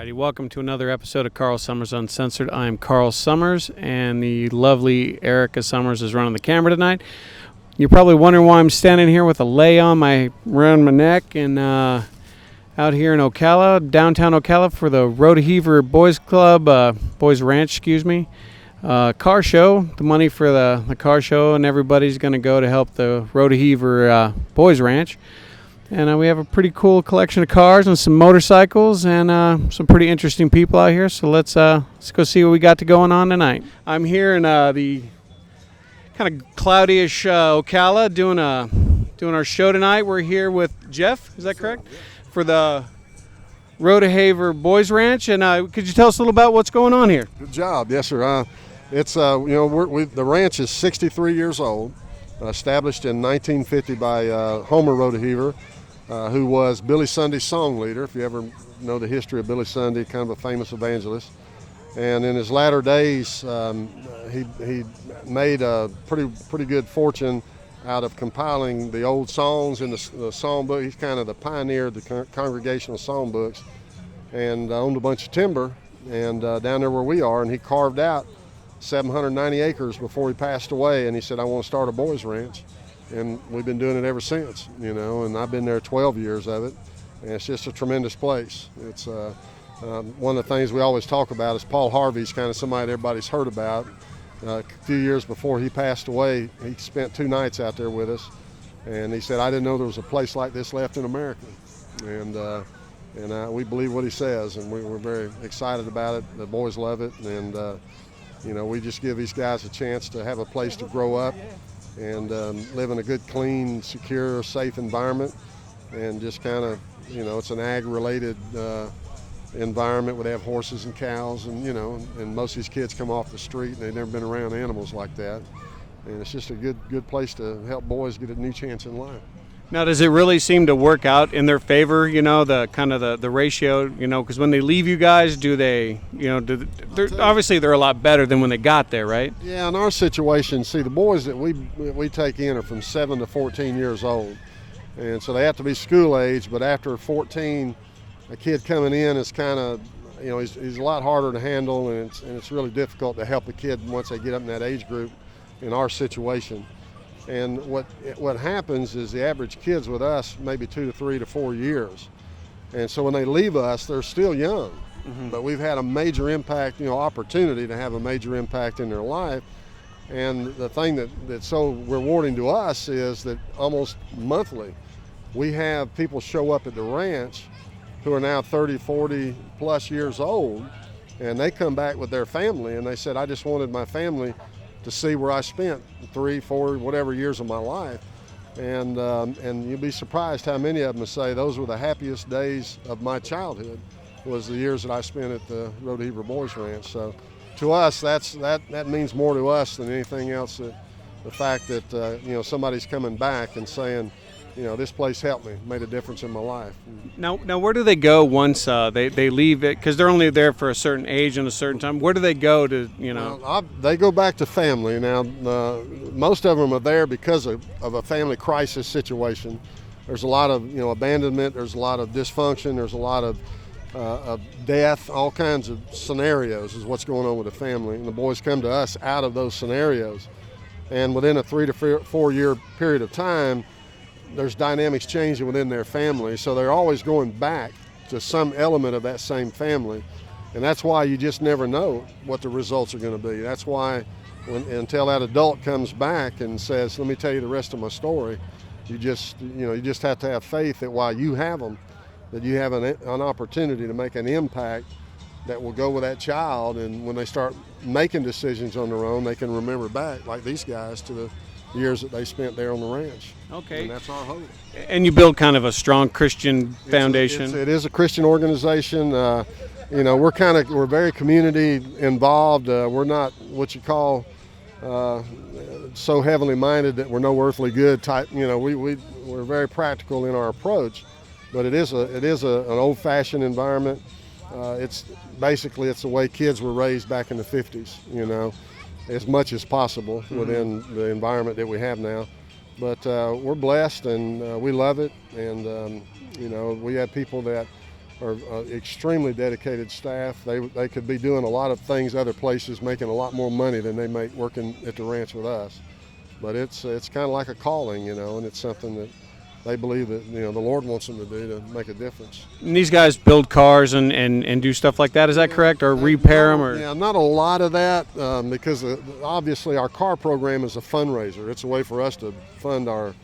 Alrighty, welcome to another episode of Carl Summers Uncensored. I'm Carl Summers, and the lovely Erica Summers is running the camera tonight. You're probably wondering why I'm standing here with a lei around my neck and out here in Ocala, downtown Ocala, for the Rodeheaver Boys Club, Boys Ranch, excuse me, car show. The money for the car show, and everybody's going to go to help the Rodeheaver Boys Ranch. And we have a pretty cool collection of cars and some motorcycles and some pretty interesting people out here. So let's go see what we got going on tonight. I'm here in the kind of cloudyish Ocala doing our show tonight. We're here with Jeff. Is that correct? Yeah. For the Rodeheaver Boys Ranch. And could you tell us a little about what's going on here? Good job. Yes, sir. It's the ranch is 63 years old, established in 1950 by Homer Rodeheaver. Who was Billy Sunday's song leader, if you ever know the history of Billy Sunday, kind of a famous evangelist. And in his latter days, he made a pretty good fortune out of compiling the old songs in the songbook. He's kind of the pioneer of the congregational songbooks, and owned a bunch of timber and down there where we are, and he carved out 790 acres before he passed away, and he said, I want to start a boys ranch. And we've been doing it ever since, and I've been there 12 years of it, and it's just a tremendous place. It's one of the things we always talk about is Paul Harvey's kind of somebody everybody's heard about. A few years before he passed away, he spent 2 nights out there with us, and he said, I didn't know there was a place like this left in America. And we believe what he says, and we're very excited about it. The boys love it, and we just give these guys a chance to have a place to grow up and live in a good, clean, secure, safe environment, and just kind of, it's an ag-related environment where they have horses and cows, and most of these kids come off the street and they've never been around animals like that, and it's just a good place to help boys get a new chance in life. Now, does it really seem to work out in their favor, the kind of the ratio, because when they leave you guys, do they, obviously they're a lot better than when they got there, right? Yeah, in our situation, see, the boys that we take in are from 7 to 14 years old, and so they have to be school age, but after 14, a kid coming in is kind of, he's a lot harder to handle, and it's really difficult to help a kid once they get up in that age group in our situation. And what happens is the average kids with us maybe 2 to 3 to 4 years, and so when they leave us, they're still young. Mm-hmm. But we've had a major impact, opportunity to have a major impact in their life. And the thing that's so rewarding to us is that almost monthly, we have people show up at the ranch who are now 30, 40 plus years old, and they come back with their family, and they said, I just wanted my family to see where I spent 3, 4, whatever years of my life. And you'll be surprised how many of them say those were the happiest days of my childhood, was the years that I spent at the Rodeheaver Boys Ranch. So to us, that means more to us than anything else. The fact that somebody's coming back and saying, this place helped me, made a difference in my life. Now where do they go once they leave it? Because they're only there for a certain age and a certain time. Where do they go to, Well, they go back to family. Now, most of them are there because of a family crisis situation. There's a lot of, abandonment. There's a lot of dysfunction. There's a lot of death. All kinds of scenarios is what's going on with the family. And the boys come to us out of those scenarios. And within a 3 to 4 year period of time, there's dynamics changing within their family, so they're always going back to some element of that same family, and that's why you just never know what the results are going to be. That's why until that adult comes back and says, let me tell you the rest of my story, you just have to have faith that while you have them, that you have an opportunity to make an impact that will go with that child, and when they start making decisions on their own, they can remember back, like these guys, to the years that they spent there on the ranch. Okay. And that's our hope. And you build kind of a strong Christian foundation. It is a Christian organization. We're very community involved. We're not what you call so heavenly minded that we're no earthly good type. We're very practical in our approach, but it is an old-fashioned environment. It's the way kids were raised back in the 50s. As much as possible within the environment that we have now. But we're blessed, and we love it, and we have people that are extremely dedicated staff. They could be doing a lot of things other places, making a lot more money than they make working at the ranch with us. But it's kind of like a calling, and it's something that they believe that the Lord wants them to do to make a difference. And these guys build cars and do stuff like that. Is that correct? Or repair them? Or yeah, not a lot of that because obviously our car program is a fundraiser. It's a way for us to fund our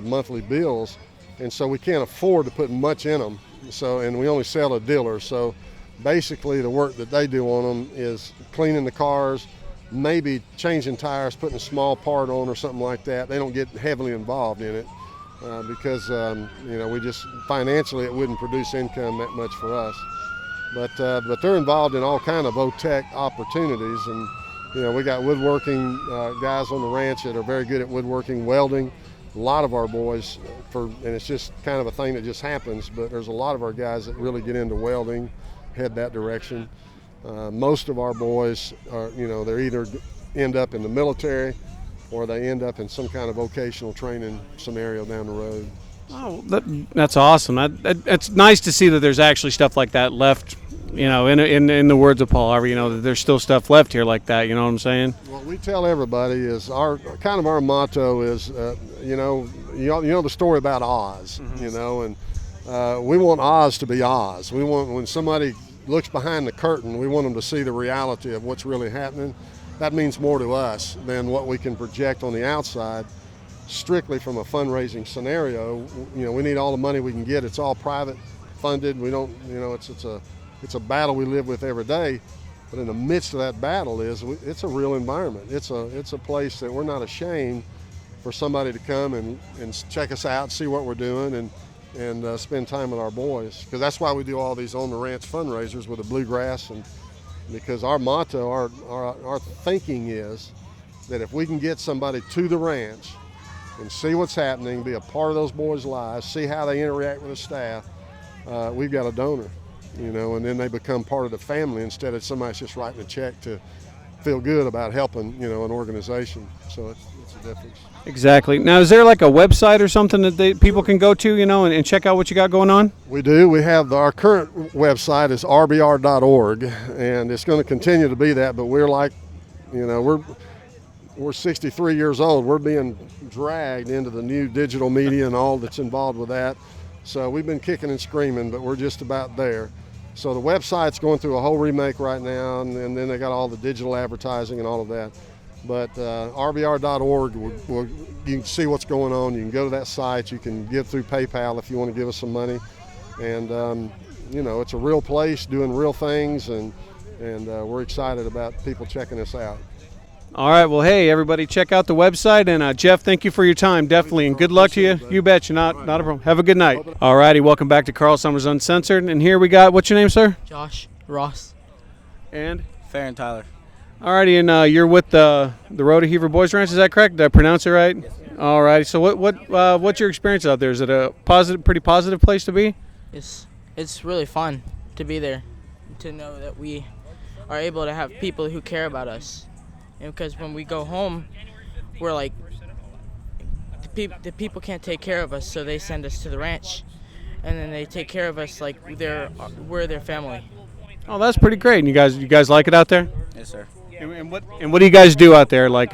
monthly bills, and so we can't afford to put much in them. And we only sell to dealers. So basically, the work that they do on them is cleaning the cars, maybe changing tires, putting a small part on or something like that. They don't get heavily involved in it. Because we just financially it wouldn't produce income that much for us, but they're involved in all kind of VOTEC opportunities, and we got woodworking guys on the ranch that are very good at woodworking, welding. A lot of our boys, and it's just kind of a thing that just happens, but there's a lot of our guys that really get into welding, head that direction. Most of our boys are, they're either end up in the military or they end up in some kind of vocational training scenario down the road. Oh, that's awesome. It's nice to see that there's actually stuff like that left, in the words of Paul Harvey, that there's still stuff left here like that, you know what I'm saying? What we tell everybody is our motto is, you know the story about Oz, and we want Oz to be Oz. We want, when somebody looks behind the curtain, we want them to see the reality of what's really happening. That means more to us than what we can project on the outside. Strictly from a fundraising scenario, we need all the money we can get. It's all private funded. We don't, it's a battle we live with every day. But in the midst of that battle it's a real environment. It's a place that we're not ashamed for somebody to come and check us out, see what we're doing, and spend time with our boys. Because that's why we do all these on the ranch fundraisers with the bluegrass, and because our motto, our thinking is that if we can get somebody to the ranch and see what's happening, be a part of those boys' lives, see how they interact with the staff, we've got a donor, and then they become part of the family instead of somebody's just writing a check to feel good about helping, an organization. So it's a difference. Exactly. Now, is there like a website or something that people can go to, and check out what you got going on? We do. We have our current website is rbr.org, and it's going to continue to be that. But we're like, we're 63 years old. We're being dragged into the new digital media and all that's involved with that. So we've been kicking and screaming, but we're just about there. So the website's going through a whole remake right now, and then they got all the digital advertising and all of that. But rbr.org, you can see what's going on. You can go to that site. You can give through PayPal if you want to give us some money. And, it's a real place doing real things, and we're excited about people checking us out. All right. Well, hey, everybody, check out the website. And, Jeff, thank you for your time, definitely. And good luck to you. You betcha. Not a problem. Have a good night. All righty. Welcome back to Carl Summers Uncensored. And here we got, what's your name, sir? Josh, Ross, and Fair and Tyler. All righty, and you're with the Rodeheaver Boys Ranch, is that correct? Did I pronounce it right? Yes, sir. All righty. So what's your experience out there? Is it a pretty positive place to be? It's really fun to be there, to know that we are able to have people who care about us. And because when we go home, we're like, the people can't take care of us, so they send us to the ranch, and then they take care of us like we're their family. Oh, that's pretty great. And you guys like it out there? Yes, sir. And what do you guys do out there? Like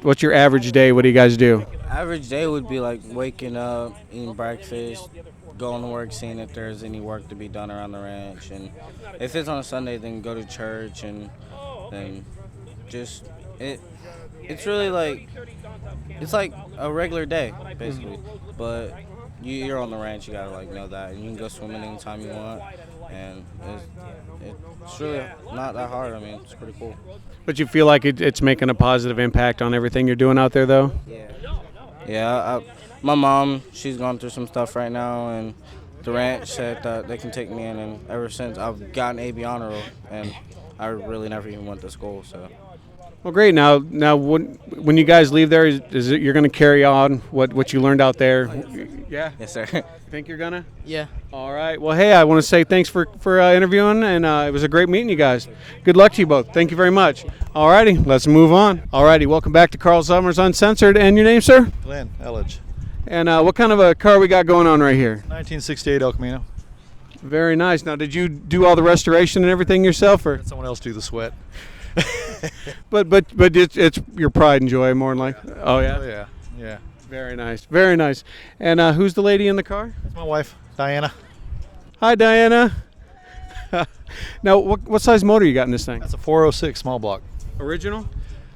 what's your average day? What do you guys do? Average day would be like waking up, eating breakfast, going to work, seeing if there's any work to be done around the ranch, and if it's on a Sunday, then go to church, and then just it's really like a regular day basically, but you're on the ranch, you gotta know that, and you can go swimming anytime you want, and it's really not that hard. I mean, it's pretty cool. But you feel like it's making a positive impact on everything you're doing out there, though? Yeah. My mom, she's going through some stuff right now, and the ranch said that they can take me in, and ever since I've gotten AB honor roll, and I really never even went to school, so. Well, great. Now, when you guys leave there, is it you're going to carry on what you learned out there? Yeah. Yes, sir. Think you're gonna? Yeah. All right. Well, hey, I want to say thanks for interviewing, and it was a great meeting you guys. Good luck to you both. Thank you very much. All righty, let's move on. All righty, welcome back to Carl Summers Uncensored. And your name, sir? Glenn Elledge. And what kind of a car we got going on right here? 1968 El Camino. Very nice. Now, did you do all the restoration and everything yourself, or? Let someone else do the sweat. But it's your pride and joy more than like. Oh yeah. Oh, yeah. Yeah. Very nice. Very nice. And who's the lady in the car? That's my wife, Diana. Hi, Diana. Now, what size motor you got in this thing? That's a 406 small block. Original?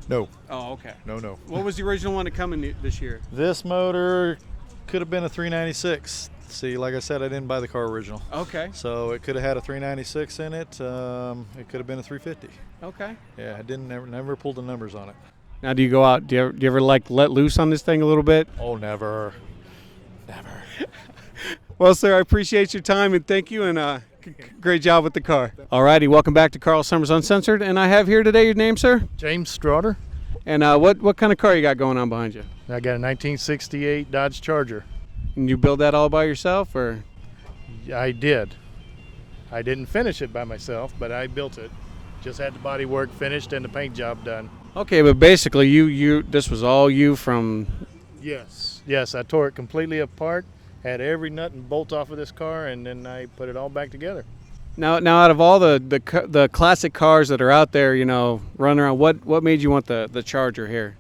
No. Oh, okay. No. What was the original one to come in this year? This motor could have been a 396. See, like I said, I didn't buy the car original. Okay. So it could have had a 396 in it. It could have been a 350. Okay. Yeah, I didn't never pulled the numbers on it. Now, do you go out? Do you ever like let loose on this thing a little bit? Oh, never. Well, sir, I appreciate your time and thank you, and great job with the car. All righty, welcome back to Carl Summers Uncensored, and I have here today your name, sir, James Straughter. and what kind of car you got going on behind you? I got a 1968 Dodge Charger. And you build that all by yourself, or? I did. I didn't finish it by myself, but I built it. Just had the body work finished and the paint job done. Okay, but basically, this was all you from. Yes, I tore it completely apart, had every nut and bolt off of this car, and then I put it all back together. Now, out of all the classic cars that are out there, running around, what made you want the Charger here?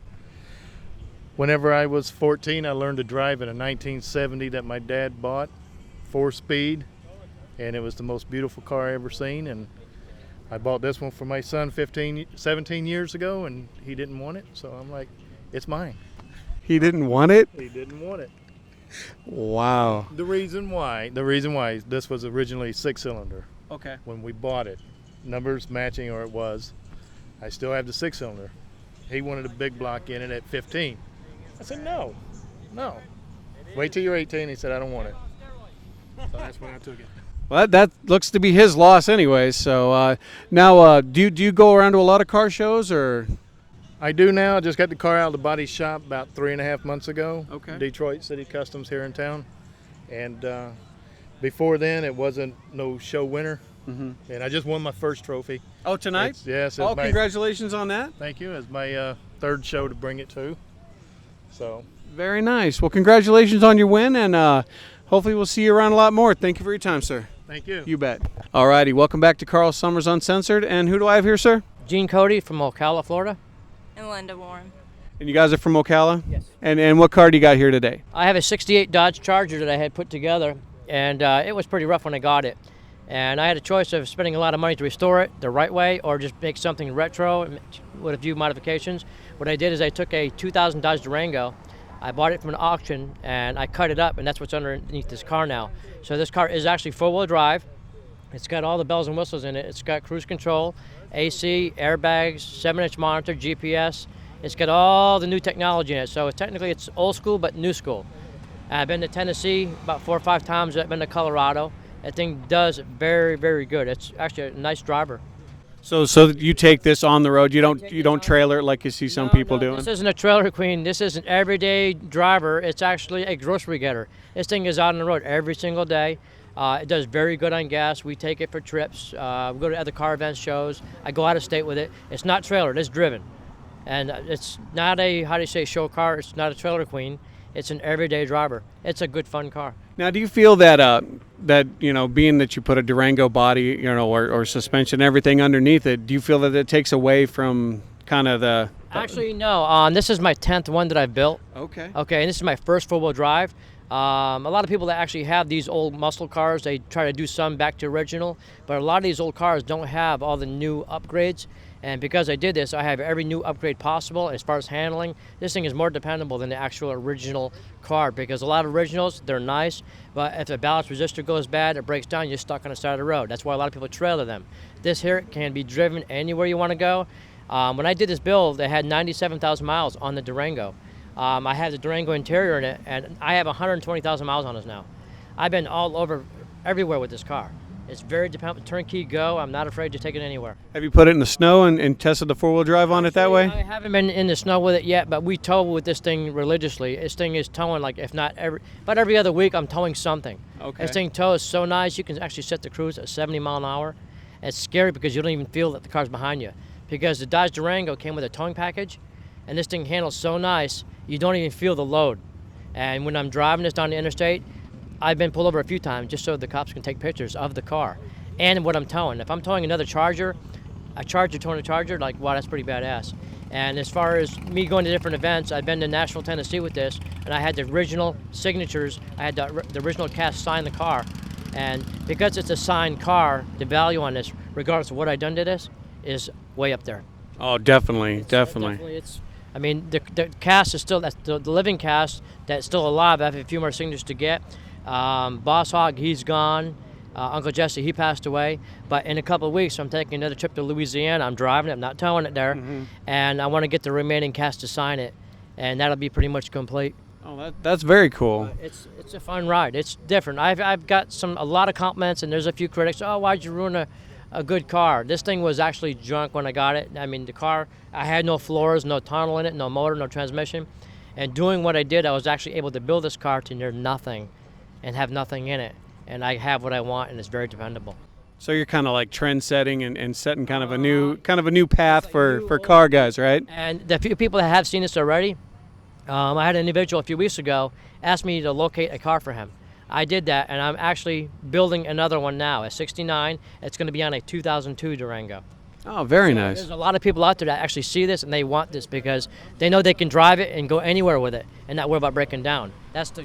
Whenever I was 14, I learned to drive in a 1970 that my dad bought, 4-speed, and it was the most beautiful car I ever seen. And I bought this one for my son 17 years ago, and he didn't want it, so I'm like, it's mine. He didn't want it? He didn't want it. Wow. The reason why, this was originally 6-cylinder. Okay. When we bought it, numbers matching, or it was, I still have the 6-cylinder. He wanted a big block in it at 15. I said, no. Wait till you're 18. He said, I don't want it. So that's when I took it. Well, that looks to be his loss anyway. So now, do you go around to a lot of car shows, or? I do now. I just got the car out of the body shop about 3.5 months ago. Okay. Detroit City Customs here in town. And before then, it wasn't no show winner. Mm-hmm. And I just won my first trophy. Oh, tonight? Yes. Oh, congratulations on that. Thank you. It's my third show to bring it to. So. Very nice. Well, congratulations on your win, and hopefully we'll see you around a lot more. Thank you for your time, sir. Thank you. You bet. All righty. Welcome back to Carl Summers Uncensored. And who do I have here, sir? Gene Cody from Ocala, Florida. And Linda Warren. And you guys are from Ocala? Yes. And what car do you got here today? I have a 68 Dodge Charger that I had put together, and it was pretty rough when I got it. And I had a choice of spending a lot of money to restore it the right way or just make something retro with a few modifications. What I did is I took a 2000 Dodge Durango. I bought it from an auction, and I cut it up, and that's what's underneath this car now. So this car is actually four-wheel drive. It's got all the bells and whistles in it. It's got cruise control, AC, airbags, 7-inch monitor, GPS. It's got all the new technology in it. So technically it's old school but new school. I've been to Tennessee about 4 or 5 times. I've been to Colorado. That thing does very, very good. It's actually a nice driver. So you take this on the road. You don't trailer it like you see some people doing. This isn't a trailer queen. This is an everyday driver. It's actually a grocery getter. This thing is out on the road every single day. It does very good on gas. We take it for trips. We go to other car events, shows. I go out of state with it. It's not trailered. It's driven, and it's not a show car. It's not a trailer queen. It's an everyday driver. It's a good, fun car. Now, do you feel that being that you put a Durango body, or suspension, everything underneath it, do you feel that it takes away from kind of the? Actually, no. This is my 10th one that I've built. Okay. Okay, and this is my first four-wheel drive. A lot of people that actually have these old muscle cars, they try to do some back to original, but a lot of these old cars don't have all the new upgrades. And because I did this, I have every new upgrade possible. As far as handling, this thing is more dependable than the actual original car, because a lot of originals, they're nice, but if the ballast resistor goes bad, it breaks down, you're stuck on the side of the road. That's why a lot of people trailer them. This here can be driven anywhere you want to go. When I did this build, they had 97,000 miles on the Durango. I had the Durango interior in it, and I have 120,000 miles on this now. I've been all over, everywhere with this car. It's very dependable, turnkey go. I'm not afraid to take it anywhere. Have you put it in the snow and tested the four-wheel drive on it that way? I haven't been in the snow with it yet, but we tow with this thing religiously. This thing is towing like, if not every other week, I'm towing something. Okay. This thing tows so nice, you can actually set the cruise at 70 mile an hour. It's scary because you don't even feel that the car's behind you, because the Dodge Durango came with a towing package, and this thing handles so nice, you don't even feel the load. And when I'm driving this down the interstate, I've been pulled over a few times just so the cops can take pictures of the car and what I'm towing. If I'm towing another Charger, a Charger towing a Charger, like, wow, that's pretty badass. And as far as me going to different events, I've been to Nashville, Tennessee with this, and I had the original signatures. I had the original cast sign the car. And because it's a signed car, the value on this, regardless of what I've done to this, is way up there. Oh, definitely. It's, I mean, the cast is still, that's the living cast that's still alive. I have a few more signatures to get. Boss Hog, he's gone. Uncle Jesse, he passed away. But in a couple of weeks, I'm taking another trip to Louisiana. I'm driving it. I'm not towing it there. And I want to get the remaining cast to sign it. And that'll be pretty much complete. Oh, that's very cool. It's a fun ride. It's different. I've got a lot of compliments, and there's a few critics. Oh, why'd you ruin a good car? This thing was actually junk when I got it. I mean, the car, I had no floors, no tunnel in it, no motor, no transmission. And doing what I did, I was actually able to build this car to near nothing and have nothing in it. And I have what I want, and it's very dependable. So you're kind of like trend setting and setting kind of a new path for car guys, right? And the few people that have seen this already, I had an individual a few weeks ago ask me to locate a car for him. I did that, and I'm actually building another one now, a 69. It's going to be on a 2002 Durango. Oh, very nice. There's a lot of people out there that actually see this, and they want this because they know they can drive it and go anywhere with it and not worry about breaking down. That's the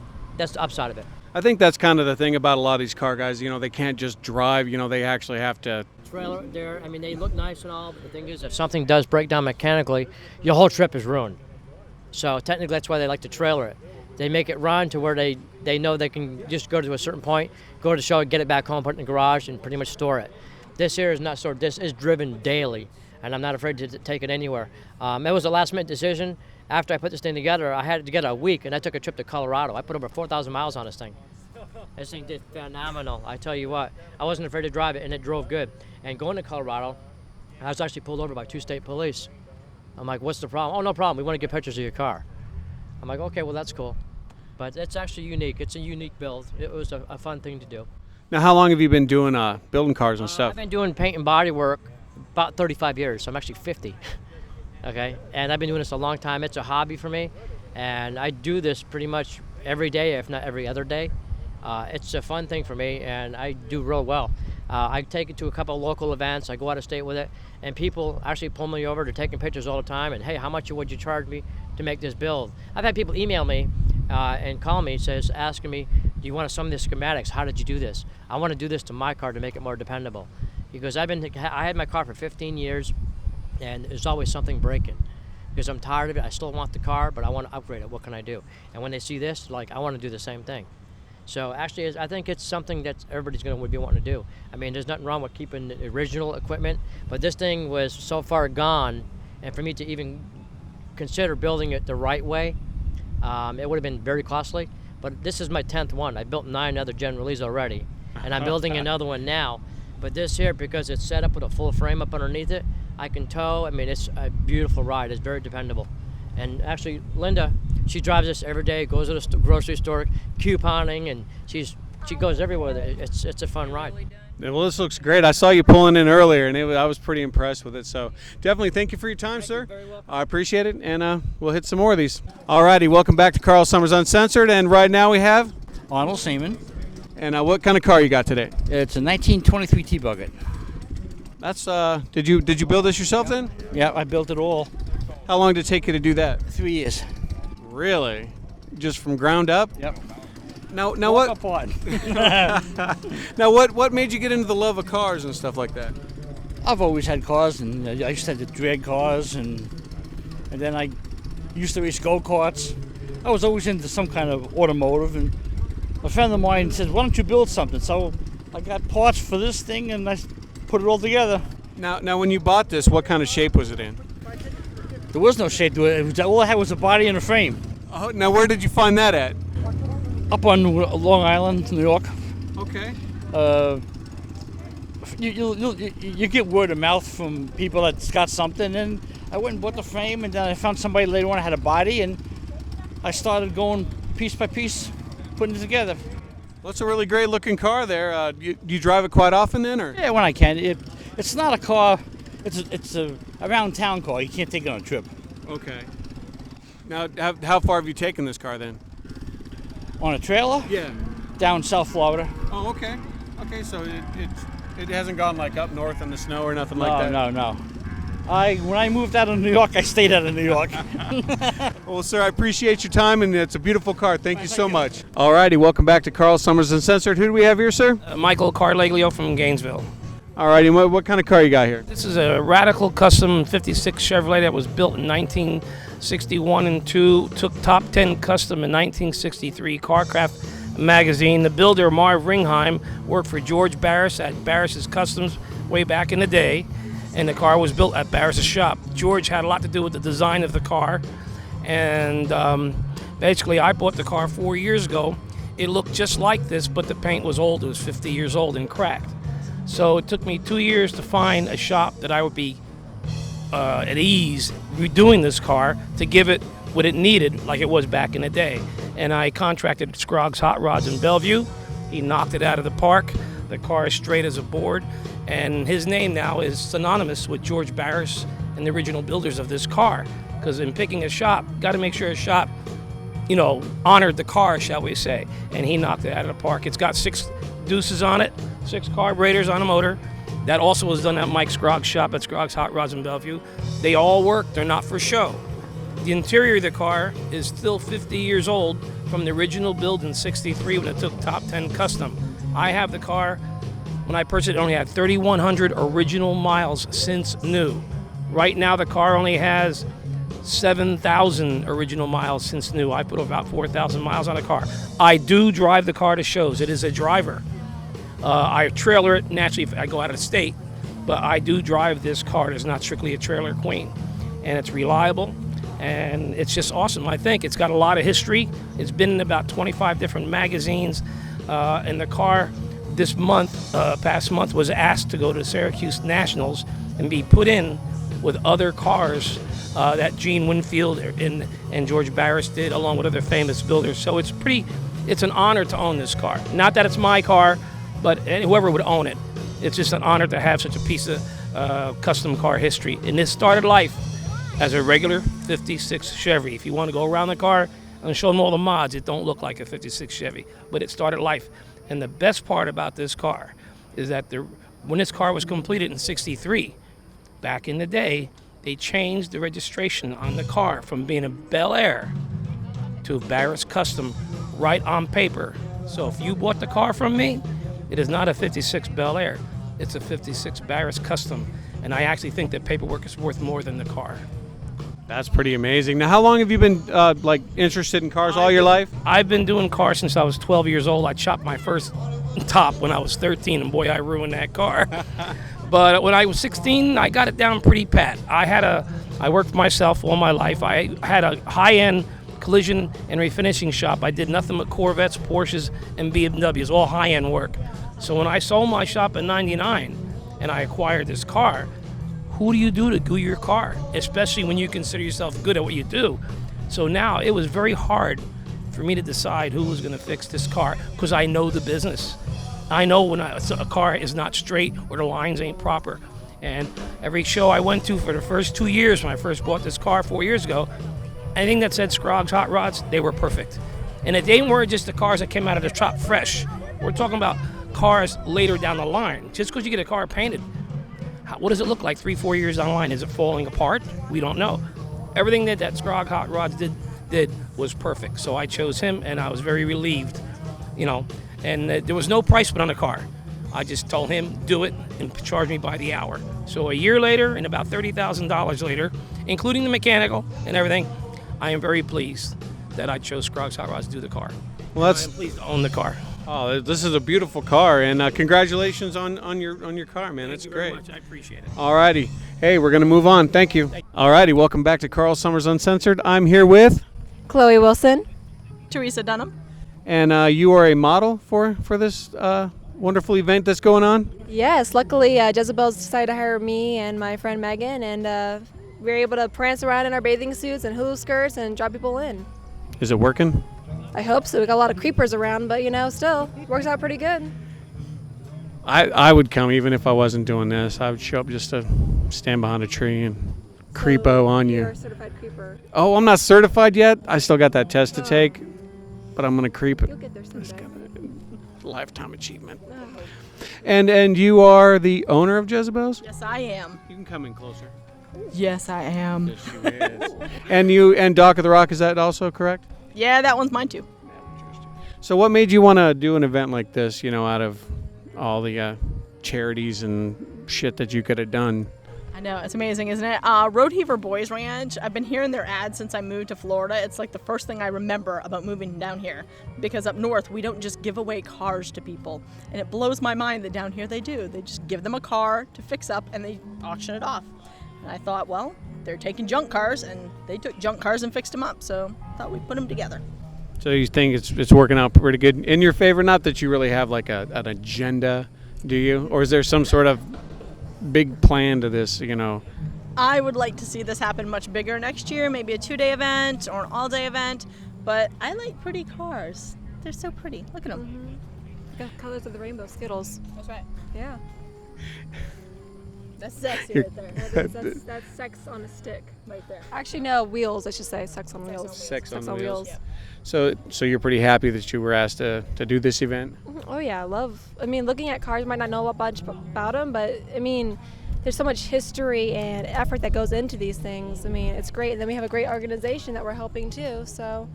upside of it. I think that's kind of the thing about a lot of these car guys. You know, they can't just drive. You know, they actually have to. Trailer there. I mean, they look nice and all, but the thing is, if something does break down mechanically, your whole trip is ruined. So technically, that's why they like to trailer it. They make it run to where they know they can just go to a certain point, go to the show, get it back home, put it in the garage, and pretty much store it. This here is not stored. This is driven daily, and I'm not afraid to take it anywhere. It was a last-minute decision. After I put this thing together, I had it together a week, and I took a trip to Colorado. I put over 4,000 miles on this thing. This thing did phenomenal. I tell you what, I wasn't afraid to drive it, and it drove good. And going to Colorado, I was actually pulled over by 2 state police. I'm like, what's the problem? Oh, no problem. We want to get pictures of your car. I'm like, okay, well, that's cool. But it's actually unique. It's a unique build. It was a fun thing to do. Now, how long have you been doing building cars and stuff? I've been doing paint and body work about 35 years, so I'm actually 50. Okay, and I've been doing this a long time. It's a hobby for me, and I do this pretty much every day, if not every other day. It's a fun thing for me, and I do real well. I take it to a couple of local events. I go out of state with it, and people actually pull me over. They're taking pictures all the time, and hey, how much would you charge me to make this build? I've had people email me and call me, asking me, do you want some of the schematics? How did you do this? I want to do this to my car to make it more dependable. Because I had my car for 15 years, and there's always something breaking. Because I'm tired of it. I still want the car, but I want to upgrade it. What can I do? And when they see this, like, I want to do the same thing. So actually, I think it's something that everybody's going to be wanting to do. I mean, there's nothing wrong with keeping the original equipment, but this thing was so far gone, and for me to even consider building it the right way, it would have been very costly. But this is my 10th one. I built 9 other Generalese already, and I'm building another one now. But this here, because it's set up with a full frame up underneath it, I can tow. I mean, it's a beautiful ride. It's very dependable. And actually, Linda, she drives this every day, goes to the grocery store, couponing, and she goes everywhere. It's a fun ride. Well, this looks great. I saw you pulling in earlier, and I was pretty impressed with it. So definitely thank you for your time, sir. I appreciate it, and we'll hit some more of these. All righty, welcome back to Carl Summers Uncensored, and right now we have Arnold Seaman. And what kind of car you got today? It's a 1923 T-Bucket. That's did you build this yourself then? Yeah, I built it all. How long did it take you to do that? 3 years. Really? Just from ground up? Yep. Now what? Apart. Now what made you get into the love of cars and stuff like that? I've always had cars, and I used to have the drag cars, and then I used to race go-karts. I was always into some kind of automotive, and a friend of mine said, "Why don't you build something?" So I got parts for this thing, and I put it all together. Now when you bought this, what kind of shape was it in? There was no shape to it. All I had was a body and a frame. Oh, now where did you find that at? Up on Long Island, New York. Okay. You get word of mouth from people that's got something, and I went and bought the frame, and then I found somebody later on that had a body, and I started going piece by piece, putting it together. Well, it's a really great looking car there. Do you drive it quite often then, or? Yeah, when I can. It's not a car. It's a around town car. You can't take it on a trip. Okay. Now, how far have you taken this car then? On a trailer? Yeah. down South Florida. Oh, okay. Okay, so it hasn't gone like up north in the snow or nothing like that? No. When I moved out of New York, I stayed out of New York. Well, sir, I appreciate your time, and it's a beautiful car. Thank you so much. All righty, welcome back to Carl Summers Uncensored. Who do we have here, sir? Michael Carleglio from Gainesville. All righty, what kind of car you got here? This is a Radical Custom 56 Chevrolet that was built in 1961 and 2, took top 10 custom in 1963, Carcraft magazine. The builder, Marv Ringheim, worked for George Barris at Barris's Customs way back in the day, and the car was built at Barris's shop. George had a lot to do with the design of the car, and basically I bought the car 4 years ago. It looked just like this, but the paint was old. It was 50 years old and cracked. So it took me 2 years to find a shop that I would be at ease redoing this car to give it what it needed like it was back in the day. And I contracted Scroggs Hot Rods in Bellevue. He knocked it out of the park. The car is straight as a board. And his name now is synonymous with George Barris and the original builders of this car. Because in picking a shop, got to make sure a shop, honored the car, shall we say. And he knocked it out of the park. It's got 6 deuces on it, 6 carburetors on a motor. That also was done at Mike Scroggs' shop at Scroggs Hot Rods in Bellevue. They all work. They're not for show. The interior of the car is still 50 years old from the original build in 63 when it took top 10 custom. I have the car, when I purchased it only had 3,100 original miles since new. Right now the car only has 7,000 original miles since new. I put about 4,000 miles on the car. I do drive the car to shows. It is a driver. I trailer it naturally if I go out of state, but I do drive this car. It's not strictly a trailer queen, and it's reliable, and it's just awesome. I think it's got a lot of history. It's been in about 25 different magazines, and the car this month, past month, was asked to go to Syracuse Nationals and be put in with other cars that Gene Winfield and George Barris did, along with other famous builders. So it's an honor to own this car. Not that it's my car, but whoever would own it. It's just an honor to have such a piece of custom car history. And this started life as a regular 56 Chevy. If you want to go around the car and show them all the mods, it don't look like a 56 Chevy, but it started life. And the best part about this car is that when this car was completed in 63, back in the day, they changed the registration on the car from being a Bel Air to a Barris Custom right on paper. So if you bought the car from me, it is not a 56 Bel Air. It's a 56 Barris Custom. And I actually think that paperwork is worth more than the car. That's pretty amazing. Now, how long have you been interested in cars? All your life? I've been doing cars since I was 12 years old. I chopped my first top when I was 13, and boy, I ruined that car. But when I was 16, I got it down pretty pat. I worked for myself all my life. I had a high-end collision and refinishing shop. I did nothing but Corvettes, Porsches, and BMWs, all high-end work. So when I sold my shop in '99 and I acquired this car, who do you do to do your car? Especially when you consider yourself good at what you do. So now it was very hard for me to decide who was going to fix this car because I know the business. I know when a car is not straight or the lines ain't proper. And every show I went to for the first 2 years when I first bought this car 4 years ago, anything that said Scroggs Hot Rods, they were perfect. And they weren't just the cars that came out of the shop fresh. We're talking about cars later down the line. Just because you get a car painted, what does it look like 3-4 years down the line? Is it falling apart? We don't know. Everything that Scroggs Hot Rods did was perfect. So I chose him, and I was very relieved, And there was no price put on the car. I just told him, do it, and charge me by the hour. So a year later, and about $30,000 later, including the mechanical and everything, I am very pleased that I chose Scroggs Hot Rods to do the car. Well, I am pleased to own the car. Oh, this is a beautiful car, and congratulations on your car, man. It's great. Thank you very much. I appreciate it. All righty. Hey, we're going to move on. Thank you. All righty. Welcome back to Carl Summers Uncensored. I'm here with Chloe Wilson. Teresa Dunham. And you are a model for this wonderful event that's going on? Yes, luckily Jezebel's decided to hire me and my friend Megan, and we were able to prance around in our bathing suits and hula skirts and draw people in. Is it working? I hope so. We got a lot of creepers around, but still, works out pretty good. I would come even if I wasn't doing this. I would show up just to stand behind a tree and creepo on you. You're a certified creeper. Oh, I'm not certified yet. I still got that test to take, but I'm going to creep it. You'll get there someday. lifetime achievement. And you are the owner of Jezebel's? Yes, I am. You can come in closer. Yes, I am. Yes, she is. And Dock of the Rock, is that also correct? Yeah, that one's mine too. So what made you want to do an event like this, out of all the charities and shit that you could have done? I know, it's amazing, isn't it? Road Heaver Boys Ranch, I've been hearing their ads since I moved to Florida. It's like the first thing I remember about moving down here. Because up north, we don't just give away cars to people. And it blows my mind that down here they do. They just give them a car to fix up and they auction it off. And I thought, well, they're taking junk cars, and they took junk cars and fixed them up. So I thought we'd put them together. So you think it's working out pretty good in your favor? Not that you really have like an agenda, do you? Or is there some sort of big plan to this, I would like to see this happen much bigger next year, maybe a 2-day event or an all-day event. But I like pretty cars. They're so pretty. Look at them. Got colors of the rainbow, Skittles. That's right. Yeah. That's sexy right there. That's sex on a stick right there. Actually, no, wheels. I should say sex on wheels. Sex on wheels. Yeah. So you're pretty happy that you were asked to do this event? Oh yeah, looking at cars, might not know a bunch about them, but there's so much history and effort that goes into these things. It's great. And then we have a great organization that we're helping too, so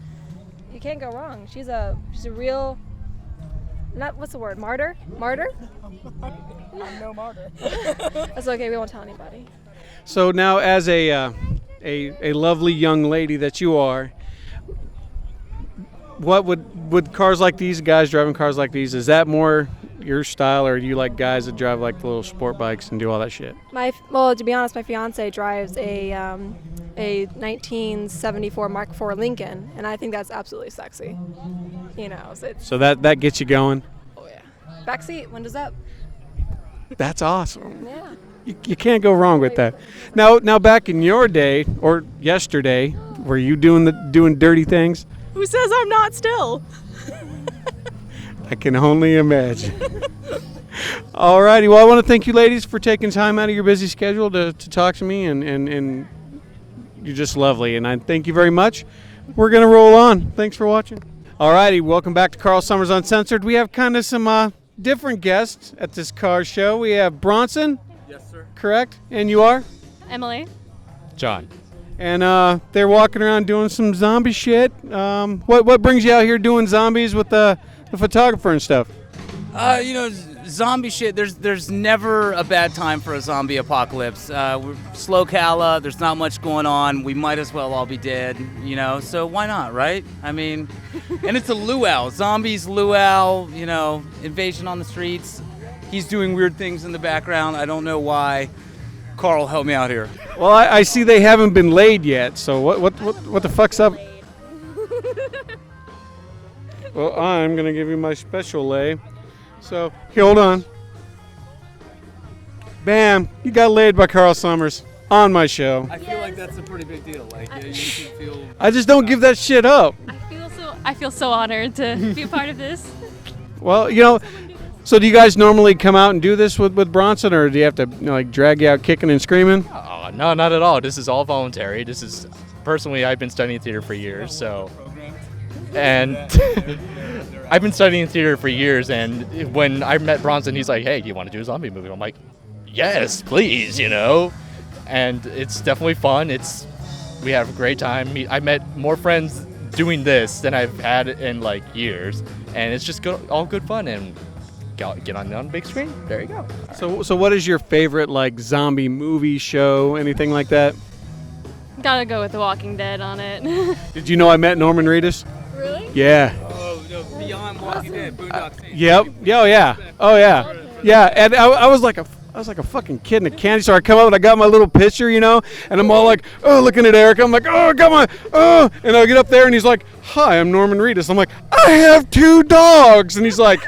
you can't go wrong. She's a real, what's the word, martyr? I'm no martyr. That's okay, we won't tell anybody. So now, as a lovely young lady that you are, what would cars like these, guys driving cars like these, is that more your style, or do you like guys that drive like the little sport bikes and do all that shit? To be honest, my fiance drives a 1974 Mark IV Lincoln, and I think that's absolutely sexy. So that gets you going? Oh yeah. Backseat windows up. That's awesome. Yeah. You can't go wrong with that. Now back in your day, or yesterday, were you doing dirty things? Who says I'm not still? I can only imagine. Alrighty, well, I want to thank you ladies for taking time out of your busy schedule to talk to me, and you're just lovely, and I thank you very much. We're going to roll on. Thanks for watching. Alrighty, welcome back to Carl Summers Uncensored. We have kind of some different guests at this car show. We have Bronson. Yes, sir. Correct? And you are? Emily. John. And they're walking around doing some zombie shit. What brings you out here doing zombies with the photographer and stuff? Zombie shit. There's never a bad time for a zombie apocalypse. We're slow cala. There's not much going on. We might as well all be dead. So why not, right? And it's a luau. Zombies, luau. Invasion on the streets. He's doing weird things in the background. I don't know why. Carl, help me out here. Well, I see they haven't been laid yet. So what the fuck's up? Well, I'm gonna give you my special lay. So hold on. Bam! You got laid by Carl Summers on my show. I feel like that's a pretty big deal. You should feel. I just don't give that shit up. I feel so honored to be a part of this. Well, so do you guys normally come out and do this with Bronson, or do you have to drag you out kicking and screaming? Oh, no, not at all. This is all voluntary. Personally, I've been studying theater for years, and I've been studying theater for years, and when I met Bronson, he's like, hey, do you want to do a zombie movie? I'm like, yes, please, and it's definitely fun. We have a great time. I met more friends doing this than I've had in years, and it's just all good fun, and get on the big screen. There you go. So what is your favorite zombie movie, show, anything like that? Gotta go with The Walking Dead on it. Did you know I met Norman Reedus? Really? Yeah. Oh, no, Beyond Walking Dead, Boondock Saints. Yep. Oh yeah. Oh yeah. Yeah. And I was like a fucking kid in a candy store. I come up and I got my little picture, and I'm all like, oh, looking at Eric. I'm like, oh, I got my, oh, and I get up there and he's like, hi, I'm Norman Reedus. I'm like, I have 2 dogs, and he's like,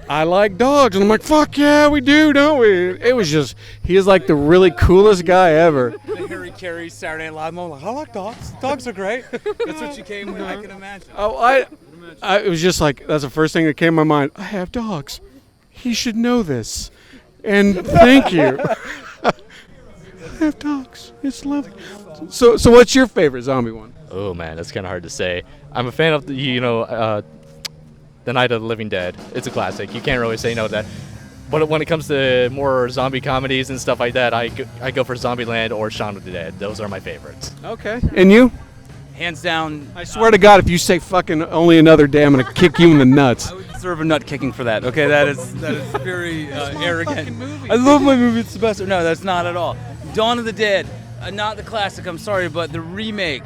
I like dogs. And I'm like, fuck yeah, we do, don't we? It was just, he is like the really coolest guy ever. The Harry Carey Saturday Night Live moment, I like dogs. Dogs are great. That's what you came with, I can imagine. Oh, it was just like, that's the first thing that came to my mind. I have dogs. He should know this. And thank you. I have dogs. It's lovely. So what's your favorite zombie one? Oh man, that's kind of hard to say. I'm a fan of The Night of the Living Dead. It's a classic. You can't really say no to that. But when it comes to more zombie comedies and stuff like that, I go for Zombieland or Shaun of the Dead. Those are my favorites. Okay. And you? Hands down. I swear to God, if you say fucking Only Another Day, I'm gonna kick you in the nuts. I would deserve a nut kicking for that. Okay, that is very arrogant. I love my movie. It's the best. No, that's not at all. Dawn of the Dead, not the classic. I'm sorry, but the remake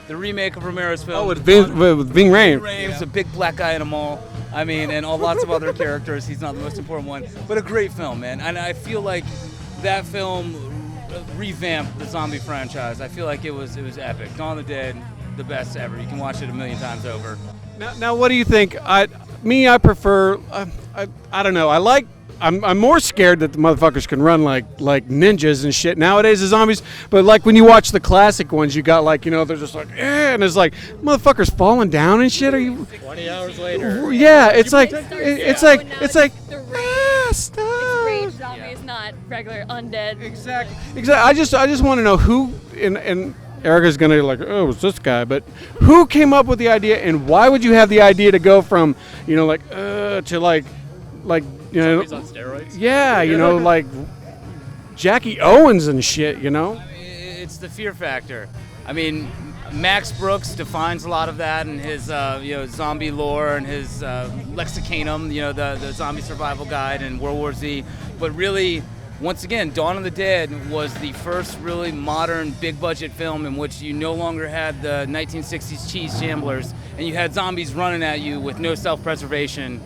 of Romero's film. Oh, with Ving Rhames. Rhames, a big black guy in a mall. I mean, and lots of other characters. He's not the most important one, but a great film, man. And I feel like that film revamped the zombie franchise. I feel like it was epic. Dawn of the Dead, the best ever. You can watch it a million times over. Now, what do you think? I prefer. I don't know. I'm more scared that the motherfuckers can run like ninjas and shit nowadays, the zombies. But like when you watch the classic ones, you got like, they're just like, and it's like motherfuckers falling down and shit. Are you? 20 hours later. Yeah, it's like stop. It's rage zombies, not regular undead. Exactly. I just want to know who and Erica's gonna like, oh, it's this guy, but who came up with the idea, and why would you have the idea to go from to like Zombies on steroids? Yeah, like Jackie Owens and shit, It's the fear factor. I mean, Max Brooks defines a lot of that in his zombie lore and his Lexicanum, the zombie survival guide and World War Z. But really, once again, Dawn of the Dead was the first really modern big budget film in which you no longer had the 1960s cheese jamblers and you had zombies running at you with no self-preservation,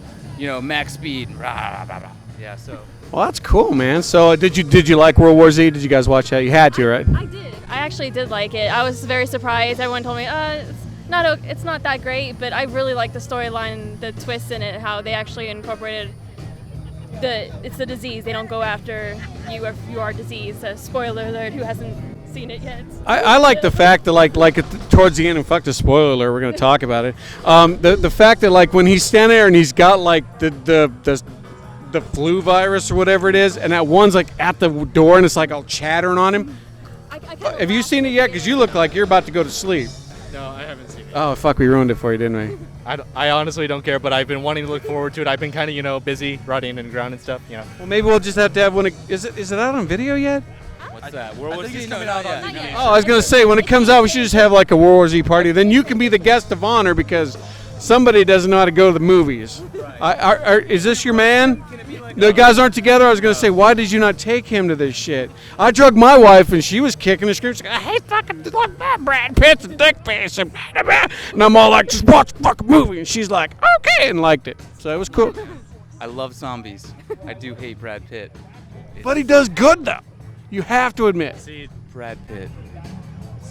max speed. Rah, rah, rah. Yeah, so. Well, that's cool, man. So did you like World War Z? Did you guys watch that? You had to, right? I did. I actually did like it. I was very surprised. Everyone told me, it's not that great, but I really like the storyline, the twists in it, how they actually incorporated it's the disease. They don't go after you if you are diseased. So spoiler alert, who hasn't seen it yet? I like the fact that like towards the end, and fuck the spoiler alert, we're gonna talk about it. The fact that like when he's standing there and he's got like the flu virus or whatever it is, and that one's like at the door and it's like all chattering on him. Have you seen it yet? Because you look like you're about to go to sleep. No, I haven't seen it. Oh fuck, we ruined it for you, didn't we? I honestly don't care, but I've been wanting to look forward to it. I've been kind of busy running and ground and stuff. Well, maybe we'll just have to have one. Is it out on video yet? What's that? World War Z coming out yet? Oh, I was gonna say when it comes out, we should just have like a World War Z party. Then you can be the guest of honor because somebody doesn't know how to go to the movies. Is this your man? The guys aren't together. I was gonna say, why did you not take him to this shit? I drugged my wife and she was kicking and screaming. She's like, I hate fucking Brad Pitt's a dick face. And I'm all like, just watch the fucking movie. And she's like, okay, and liked it. So it was cool. I love zombies. I do hate Brad Pitt. But he does good though. You have to admit. See, Brad Pitt.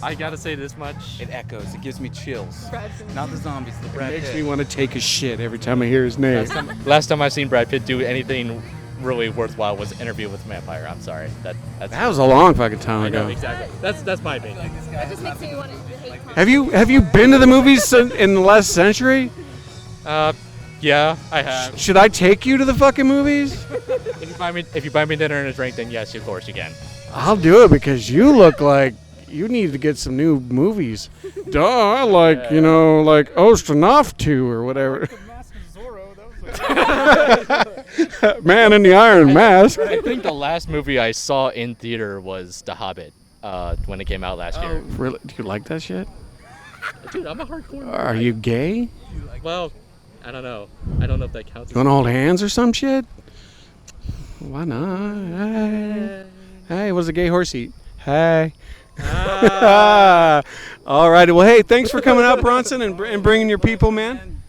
I gotta say this much. It echoes. It gives me chills. Not the zombies, the Brad Makes Pitt. me want to take a shit every time I hear his name. Last time I've seen Brad Pitt do anything really worthwhile was Interview with a Vampire. I'm sorry. That was a long fucking time I know, ago. exactly. That's my opinion. It just makes me want to hate Tom. Have you been to the movies in the last century? Yeah, I have. Should I take you to the fucking movies? If you buy me dinner and a drink, then yes, of course you can. I'll do it because you look like you need to get some new movies. Duh, I like, like Ostranoff 2 or whatever. Man in the Iron Mask. I think the last movie I saw in theater was The Hobbit when it came out last year. Really? Do you like that shit? Dude, I'm a hardcore. Are you gay? Well, I don't know. I don't know if that counts. You want to hold hands or some shit? Why not? Hey, what does a gay horse eat? Hey. All right. Well, hey, thanks for coming out, Bronson, and bringing your people, man.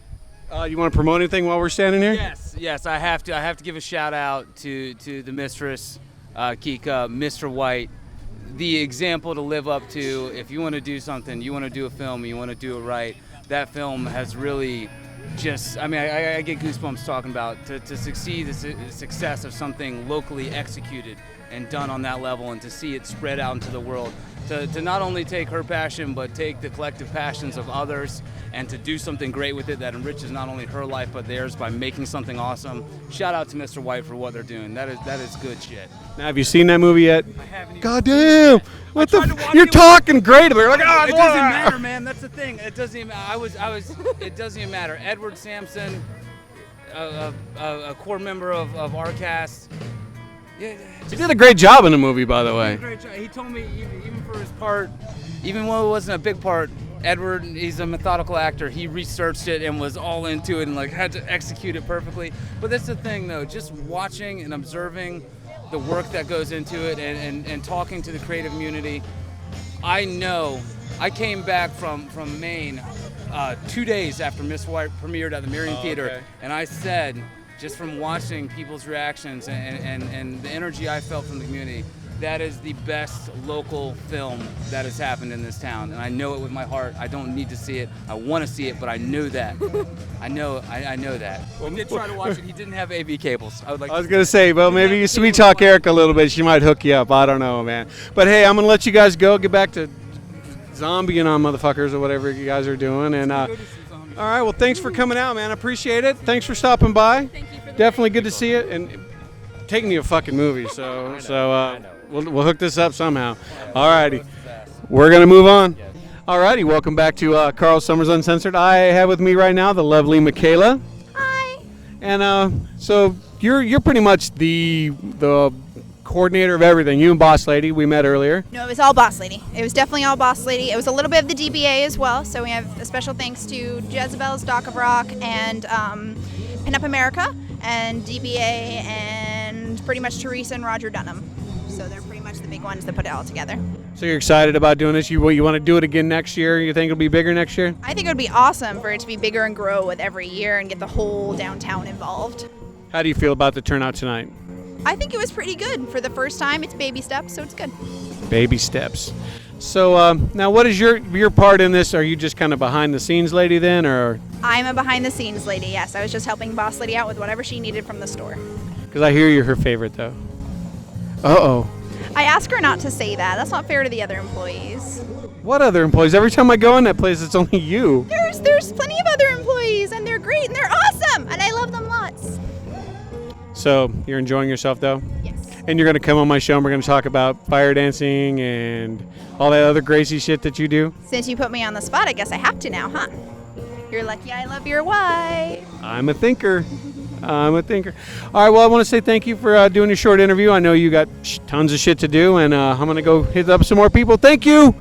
You want to promote anything while we're standing here? Yes, I have to give a shout out to the mistress, Kika, Mr. White, the example to live up to. If you want to do something, you want to do a film, you want to do it right. That film has really just, I get goosebumps talking about to succeed, the success of something locally executed and done on that level, and to see it spread out into the world. To not only take her passion, but take the collective passions of others and to do something great with it that enriches not only her life but theirs by making something awesome. Shout out to Mr. White for what they're doing. That is good shit. Now, have you seen that movie yet? I haven't. God damn! What the? You're talking great about it. Like, it doesn't matter, man. That's the thing. It doesn't even. It doesn't even matter. Edward Sampson, a core member of our cast. Yeah, He did a great job in the movie, by the way. Great job. He told me even for his part, even when it wasn't a big part, Edward, he's a methodical actor. He researched it and was all into it and like had to execute it perfectly. But that's the thing, though, just watching and observing the work that goes into it and talking to the creative community. I know I came back from Maine 2 days after Miss White premiered at the Marion Theater, okay. and I said, just from watching people's reactions and the energy I felt from the community, that is the best local film that has happened in this town. And I know it with my heart. I don't need to see it. I want to see it, but I know that. I know that. We did try to watch it. He didn't have AV cables. I was going to say, well, maybe you sweet talk Eric a little bit. She might hook you up. I don't know, man. But hey, I'm going to let you guys go. Get back to zombieing on motherfuckers or whatever you guys are doing. And all right, well, thanks for coming out, man. I appreciate it. Thanks for stopping by. Thank you for the Definitely good to see you. And taking you a fucking movie, so we'll hook this up somehow. All righty. We're going to move on. All righty. Welcome back to Carl Summers Uncensored. I have with me right now the lovely Michaela. Hi. And so you're pretty much the coordinator of everything. You and Boss Lady, we met earlier. No, it was all Boss Lady. It was definitely all Boss Lady. It was a little bit of the DBA as well. So we have a special thanks to Jezebel's Dock of Rock and Pin Up America and DBA and pretty much Teresa and Roger Dunham. So they're pretty much the big ones that put it all together. So you're excited about doing this? You want to do it again next year? You think it'll be bigger next year? I think it would be awesome for it to be bigger and grow with every year and get the whole downtown involved. How do you feel about the turnout tonight? I think it was pretty good for the first time. It's baby steps, so it's good. Baby steps. So now what is your part in this? Are you just kind of behind the scenes lady then, or? I'm a behind the scenes lady, yes. I was just helping Boss Lady out with whatever she needed from the store. Because I hear you're her favorite though. Uh-oh. I asked her not to say that. That's not fair to the other employees. What other employees? Every time I go in that place, it's only you. There's plenty of other employees, and they're great, and they're awesome, and I love them lots. So you're enjoying yourself though? Yes. And you're going to come on my show and we're going to talk about fire dancing and all that other crazy shit that you do? Since you put me on the spot, I guess I have to now, huh? You're lucky I love your wife. I'm a thinker. I'm a thinker. All right, well, I want to say thank you for doing a short interview. I know you got tons of shit to do, and I'm going to go hit up some more people. Thank you.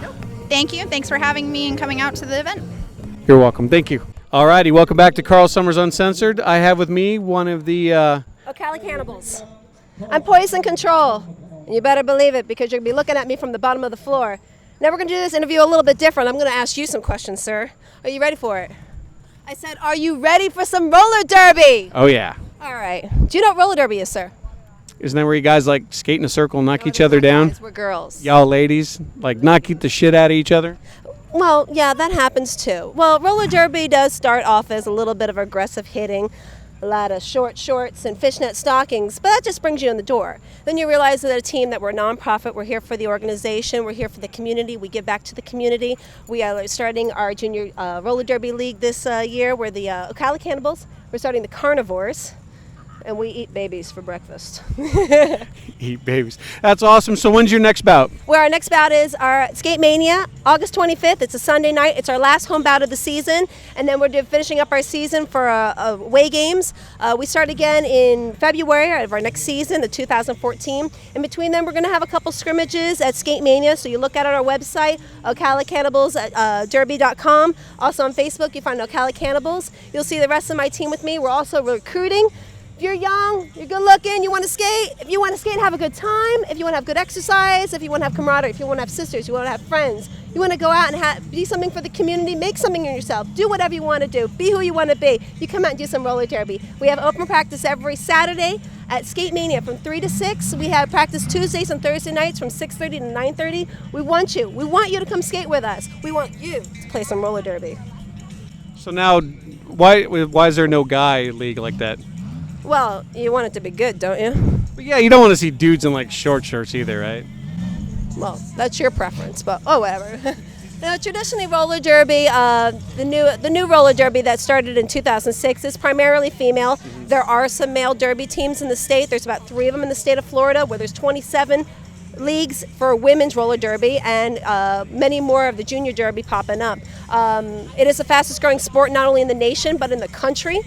Thank you. Thanks for having me and coming out to the event. You're welcome. Thank you. All righty, welcome back to Carl Summers Uncensored. I have with me one of the... Ocala Cannibals. I'm Poison Control, and you better believe it because you're going to be looking at me from the bottom of the floor. Now we're going to do this interview a little bit different. I'm going to ask you some questions, sir. Are you ready for it? I said, are you ready for some roller derby? Oh, yeah. All right. Do you know what roller derby is, sir? Isn't that where you guys like skate in a circle and knock each other down? Guys, we're girls. Y'all ladies, like knock the shit out of each other? Well, yeah, that happens too. Well, roller derby does start off as a little bit of aggressive hitting, a lot of short shorts and fishnet stockings, but that just brings you in the door. Then you realize that a team that we're a nonprofit, we're here for the organization, we're here for the community, we give back to the community. We are starting our junior roller derby league this year. We're the Ocala Cannibals. We're starting the Carnivores, and we eat babies for breakfast. Eat babies. That's awesome. So when's your next bout? Where our next bout is our Skate Mania, August 25th. It's a Sunday night. It's our last home bout of the season, and then we're finishing up our season for away games. We start again in February of our next season, the 2014. In between them, we're going to have a couple scrimmages at Skate Mania, so you look at our website, OcalaCannibals@derby.com. Also on Facebook, you find Ocala Cannibals. You'll see the rest of my team with me. We're also recruiting. If you're young, you're good looking, you want to skate, if you want to skate and have a good time, if you want to have good exercise, if you want to have camaraderie, if you want to have sisters, you want to have friends, you want to go out and be something for the community, make something of yourself, do whatever you want to do, be who you want to be. You come out and do some roller derby. We have open practice every Saturday at Skate Mania from 3 to 6. We have practice Tuesdays and Thursday nights from 6:30 to 9:30. We want you. We want you to come skate with us. We want you to play some roller derby. So now, why is there no guy league like that? Well, you want it to be good, don't you? But yeah, you don't want to see dudes in like short shirts either, right? Well, that's your preference, but oh, whatever. Now, traditionally, roller derby, the new roller derby that started in 2006 is primarily female. There are some male derby teams in the state. There's about 3 of them in the state of Florida, where there's 27 leagues for women's roller derby and many more of the junior derby popping up. It is the fastest growing sport not only in the nation but in the country.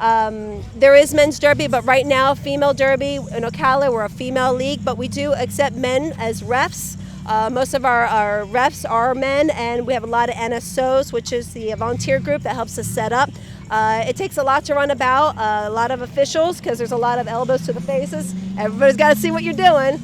There is men's derby, but right now, female derby in Ocala, we're a female league, but we do accept men as refs. Most of our refs are men, and we have a lot of NSOs, which is the volunteer group that helps us set up. It takes a lot to run about, a lot of officials, because there's a lot of elbows to the faces. Everybody's got to see what you're doing.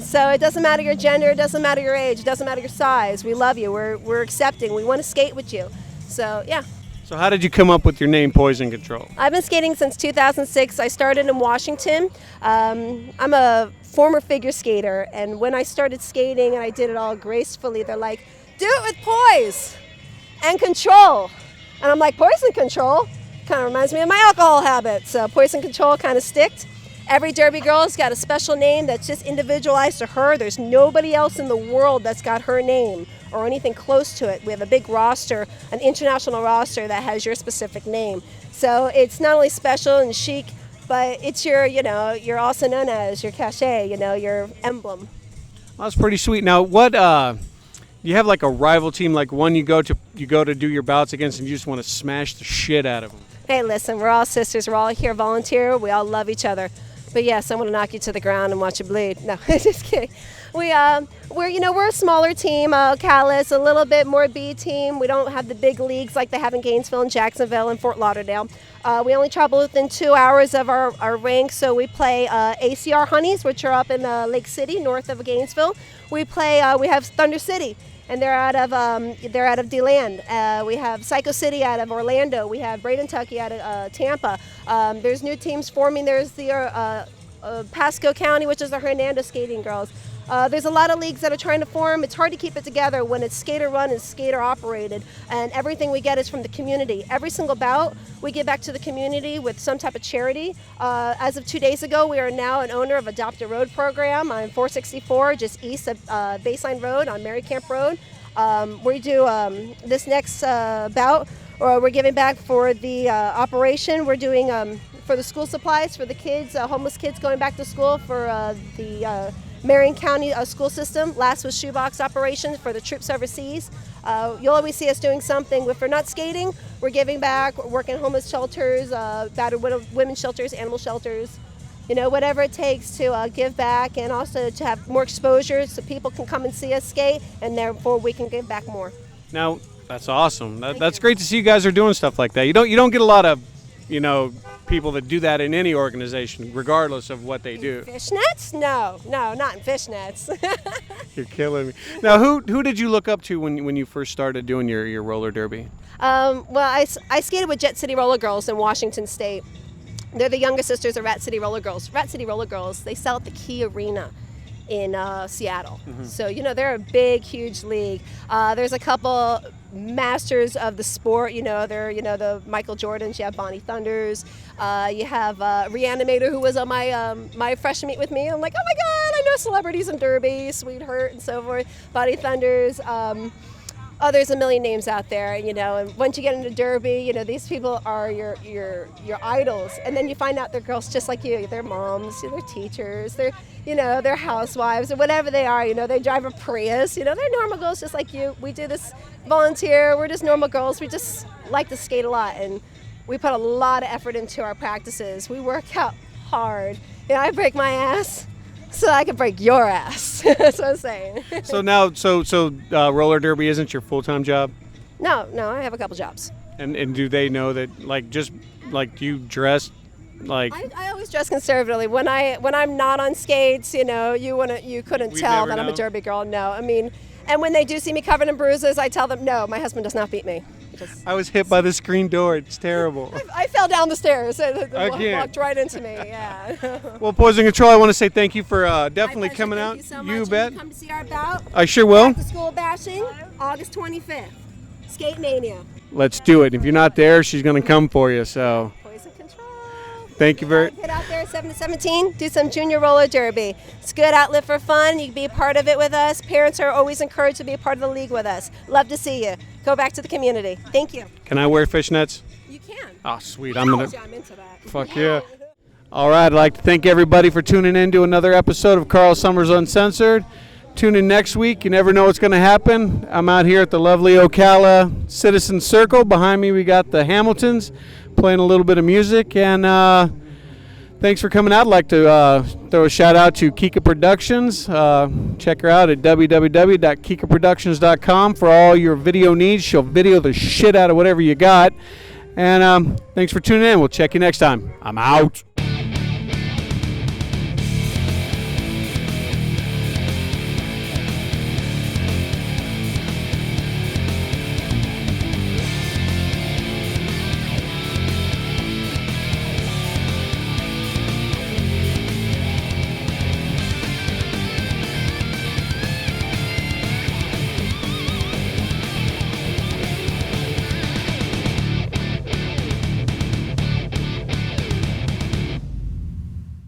So it doesn't matter your gender, it doesn't matter your age, it doesn't matter your size. We love you, we're accepting, we want to skate with you. So yeah. So how did you come up with your name, Poison Control? I've been skating since 2006. I started in Washington. I'm a former figure skater, and when I started skating and I did it all gracefully, they're like, do it with poise and control. And I'm like, poison control? Kind of reminds me of my alcohol habit. So poison control kind of sticked. Every derby girl's got a special name that's just individualized to her. There's nobody else in the world that's got her name or anything close to it. We have a big roster, an international roster that has your specific name. So it's not only special and chic, but it's your, you're also known as your cachet, your emblem. Well, that's pretty sweet. Now, what you have like a rival team, like one you go to do your bouts against, and you just want to smash the shit out of them? Hey, listen, we're all sisters. We're all here volunteer. We all love each other. But yes, I want to knock you to the ground and watch you bleed. No, just kidding. We're a smaller team. Ocala's a little bit more B team. We don't have the big leagues like they have in Gainesville and Jacksonville and Fort Lauderdale. We only travel within 2 hours of our rink, so we play ACR Honeys, which are up in Lake City, north of Gainesville. We have Thunder City, and they're out of DeLand. We have Psycho City out of Orlando. We have Braden Tucky out of Tampa. There's new teams forming. There's the Pasco County, which is the Hernando Skating Girls. There's a lot of leagues that are trying to form. It's hard to keep it together when it's skater run and skater operated, and everything we get is from the community. Every single bout we give back to the community with some type of charity. As of 2 days ago, we are now an owner of Adopt a Road program on 464, just east of Baseline Road on Mary Camp Road. We do this next bout, or we're giving back for the operation. We're doing for the school supplies for the kids, homeless kids going back to school for the Marion County school system. Last was shoebox operations for the troops overseas. You'll always see us doing something. If we're not skating, we're giving back, we're working homeless shelters, battered women's shelters, animal shelters, whatever it takes to give back, and also to have more exposure so people can come and see us skate, and therefore we can give back more. Now, that's awesome. That's great to see you guys are doing stuff like that. You don't get a lot of, people that do that in any organization, regardless of what they do. Fishnets? No, not in fishnets. You're killing me. Now, who did you look up to when you first started doing your roller derby? Well, I skated with Jet City Roller Girls in Washington State. They're the younger sisters of Rat City Roller Girls. Rat City Roller Girls, they sell at the Key Arena in Seattle. Mm-hmm. So, they're a big, huge league. There's a couple masters of the sport, they're, the Michael Jordans. You have Bonnie Thunders. You have Reanimator, who was on my freshman meet with me. I'm like, oh my God, I know celebrities in Derby, Sweetheart, and so forth. Bonnie Thunders. There's a million names out there, and once you get into Derby, these people are your idols, and then you find out they're girls just like you. They're moms, they're teachers, they're housewives, or whatever they are. They drive a Prius. They're normal girls just like you. We do this volunteer. We're just normal girls. We just like to skate a lot, and we put a lot of effort into our practices. We work out hard. I break my ass so I can break your ass. That's what I'm saying. So now, roller derby isn't your full-time job? No, I have a couple jobs. And do they know that, do you dress like? I always dress conservatively. When I'm not on skates, you couldn't tell that I'm a derby girl. No, and when they do see me covered in bruises, I tell them, no, my husband does not beat me. I was hit by the screen door. It's terrible. I fell down the stairs. Again. Walked right into me. Yeah. Well, Poison Control, I want to say thank you for definitely coming out. Thank you so much. You bet. Come to see our bout. I sure will. Back to school bashing, August 25th. Skate Mania. Let's do it. If you're not there, she's going to come for you. So. Poison Control. Thank you very. Get out there 7 to 17. Do some junior roller derby. It's a good outlet for fun. You can be a part of it with us. Parents are always encouraged to be a part of the league with us. Love to see you. Go back to the community. Thank you. Can I wear fishnets? You can. Oh, sweet. I'm into that. Fuck yeah. All right. I'd like to thank everybody for tuning in to another episode of Carl Summers Uncensored. Tune in next week. You never know what's going to happen. I'm out here at the lovely Ocala Citizen Circle. Behind me, we got the Hamiltons. playing a little bit of music, and thanks for coming out. I'd like to throw a shout out to Kika Productions. Check her out at www.kikaproductions.com for all your video needs. She'll video the shit out of whatever you got. And thanks for tuning in. We'll check you next time. I'm out.